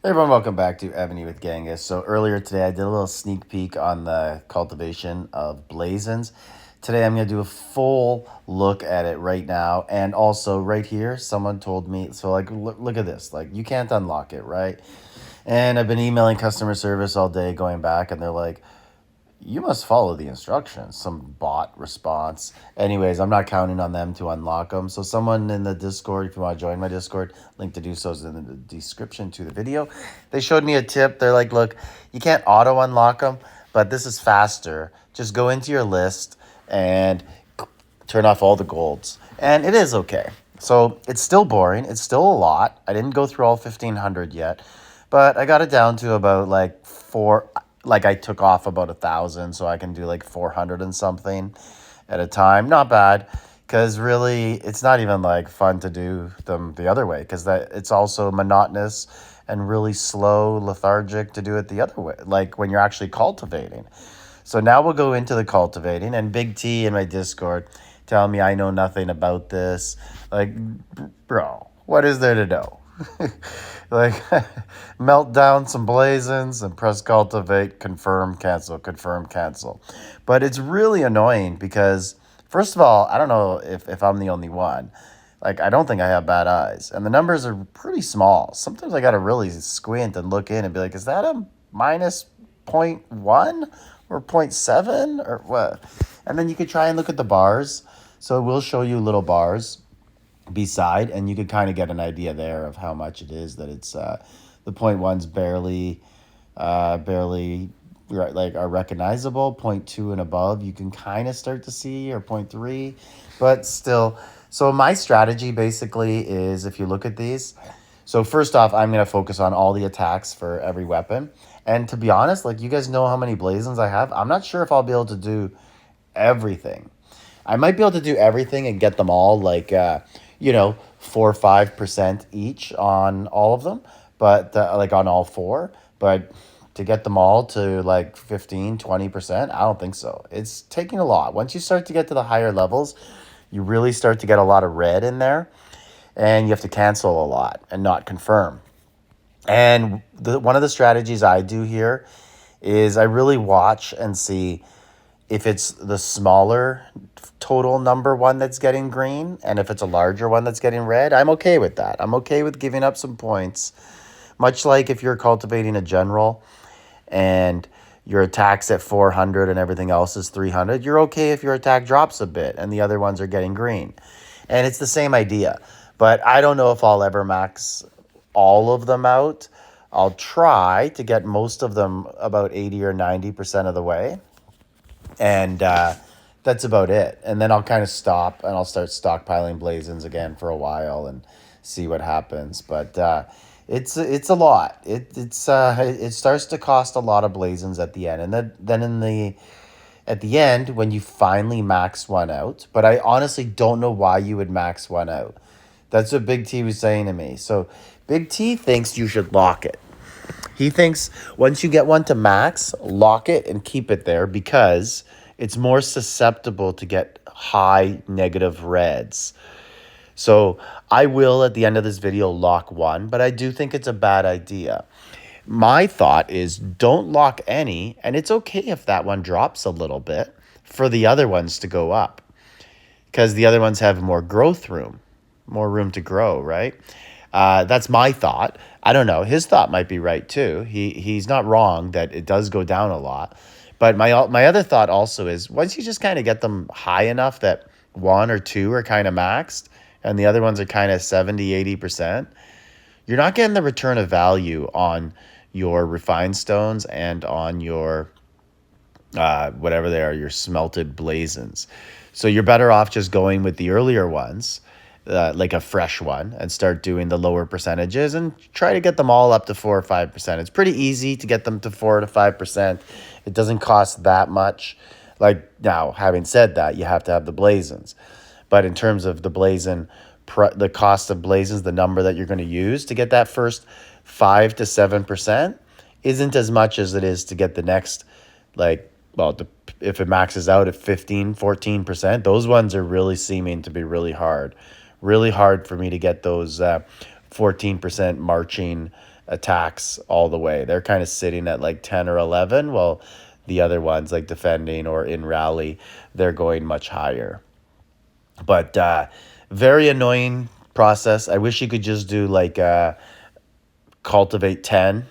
Hey everyone, welcome back to Evony with Genghis. So earlier today I did a little sneak peek on the cultivation of blazons. Today I'm going to do a full look at it right now. And also right here, someone told me, so like look at this, like you can't unlock it, right? And I've been emailing customer service all day going back and they're like, you must follow the instructions. Some bot response. Anyways, I'm not counting on them to unlock them. So someone in the Discord, if you want to join my Discord, link to do so is in the description to the video. They showed me a tip. They're like, look, you can't auto unlock them, but this is faster. Just go into your list and turn off all the golds. And it is okay. So it's still boring. It's still a lot. I didn't go through all 1,500 yet, but I got it down to about like four. Like I took off about 1,000, so I can do like 400 and something at a time. Not bad, because really it's not even like fun to do them the other way, because that it's also monotonous and really slow, lethargic to do it the other way, like when you're actually cultivating. So now we'll go into the cultivating, and Big T in my Discord telling me I know nothing about this. Like, bro, what is there to know? Like, melt down some blazons and press cultivate, confirm, cancel. But it's really annoying because, first of all, I don't know if I'm the only one. Like, I don't think I have bad eyes. And the numbers are pretty small. Sometimes I got to really squint and look in and be like, is that a minus zero point 0.1 or 0.7 or what? And then you could try and look at the bars. So it will show you little bars beside, and you could kind of get an idea there of how much it is that it's the 0.1's barely like are recognizable. 0.2 and above you can kind of start to see, or 0.3, but still. So my strategy basically is, if you look at these, so first off, I'm going to focus on all the attacks for every weapon. And to be honest, like, you guys know how many blazons I have. I'm not sure if I'll be able to do everything. I might be able to do everything and get them all like 4 or 5% each on all of them, but like on all four. But to get them all to like 15-20%, I don't think so. It's taking a lot. Once you start to get to the higher levels, you really start to get a lot of red in there, and you have to cancel a lot and not confirm. And one of the strategies I do here is I really watch and see if it's the smaller total number one that's getting green, and if it's a larger one that's getting red. I'm okay with that. I'm okay with giving up some points. Much like if you're cultivating a general and your attack's at 400 and everything else is 300, you're okay if your attack drops a bit and the other ones are getting green. And it's the same idea. But I don't know if I'll ever max all of them out. I'll try to get most of them about 80 or 90% of the way. And that's about it. And then I'll kind of stop and I'll start stockpiling blazons again for a while and see what happens. But it's a lot. It starts to cost a lot of blazons at the end, and then at the end when you finally max one out. But I honestly don't know why you would max one out. That's what Big T was saying to me. So Big T thinks you should lock it. He thinks once you get one to max, lock it and keep it there, because it's more susceptible to get high negative reds. So I will, at the end of this video, lock one, but I do think it's a bad idea. My thought is don't lock any, and it's okay if that one drops a little bit for the other ones to go up, because the other ones have more growth room, more room to grow, right? That's my thought. I don't know. His thought might be right too. He's not wrong that it does go down a lot. But my other thought also is, once you just kind of get them high enough that one or two are kind of maxed and the other ones are kind of 70-80%, you're not getting the return of value on your refined stones and on your whatever they are, your smelted blazons. So you're better off just going with the earlier ones, like a fresh one, and start doing the lower percentages and try to get them all up to 4 or 5%. It's pretty easy to get them to 4 to 5%. It doesn't cost that much. Like, now, having said that, you have to have the blazons. But in terms of the blazon, the cost of blazons, the number that you're going to use to get that first 5 to 7% isn't as much as it is to get the next, like, well, if it maxes out at 15-14%, those ones are really seeming to be really hard for me to get those 14% marching attacks all the way. They're kind of sitting at like 10 or 11, while the other ones, like defending or in rally, they're going much higher. But very annoying process. I wish you could just do like cultivate 10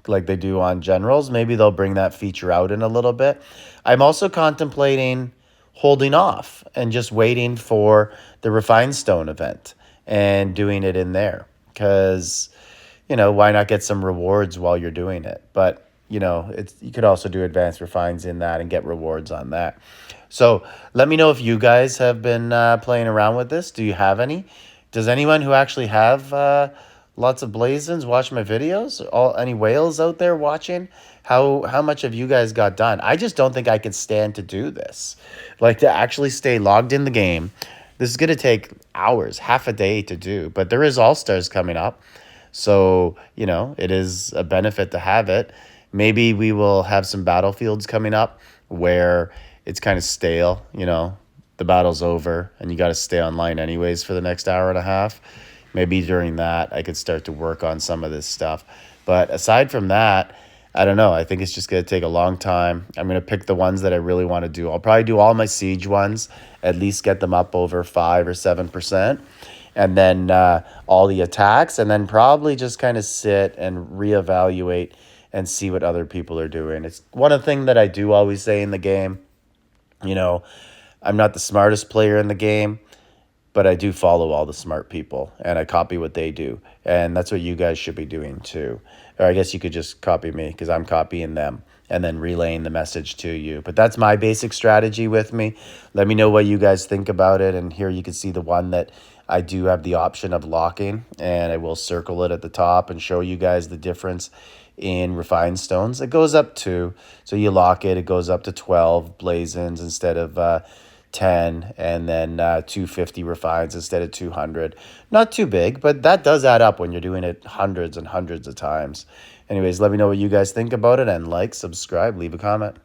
like they do on generals. Maybe they'll bring that feature out in a little bit. I'm also contemplating holding off and just waiting for the refined stone event and doing it in there, because why not get some rewards while you're doing it? But it's, you could also do advanced refines in that and get rewards on that. So let me know if you guys have been playing around with this. Do you have any? Does anyone who actually have lots of blazons watch my videos? Any whales out there watching? How much have you guys got done? I just don't think I could stand to do this. Like, to actually stay logged in the game. This is going to take hours, half a day to do. But there is All-Stars coming up. So, it is a benefit to have it. Maybe we will have some battlefields coming up where it's kind of stale, the battle's over and you got to stay online anyways for the next hour and a half. Maybe during that I could start to work on some of this stuff. But aside from that, I don't know. I think it's just going to take a long time. I'm going to pick the ones that I really want to do. I'll probably do all my siege ones, at least get them up over 5 or 7%. And then all the attacks, and then probably just kind of sit and reevaluate and see what other people are doing. It's one of the things that I do always say in the game. I'm not the smartest player in the game, but I do follow all the smart people and I copy what they do. And that's what you guys should be doing too. Or I guess you could just copy me because I'm copying them and then relaying the message to you. But that's my basic strategy with me. Let me know what you guys think about it. And here you can see the one that I do have the option of locking, and I will circle it at the top and show you guys the difference in refined stones. It goes up to, so you lock it, it goes up to 12 blazons instead of 10, and then 250 refines instead of 200. Not too big, but that does add up when you're doing it hundreds and hundreds of times. Anyways, let me know what you guys think about it, and like, subscribe, leave a comment.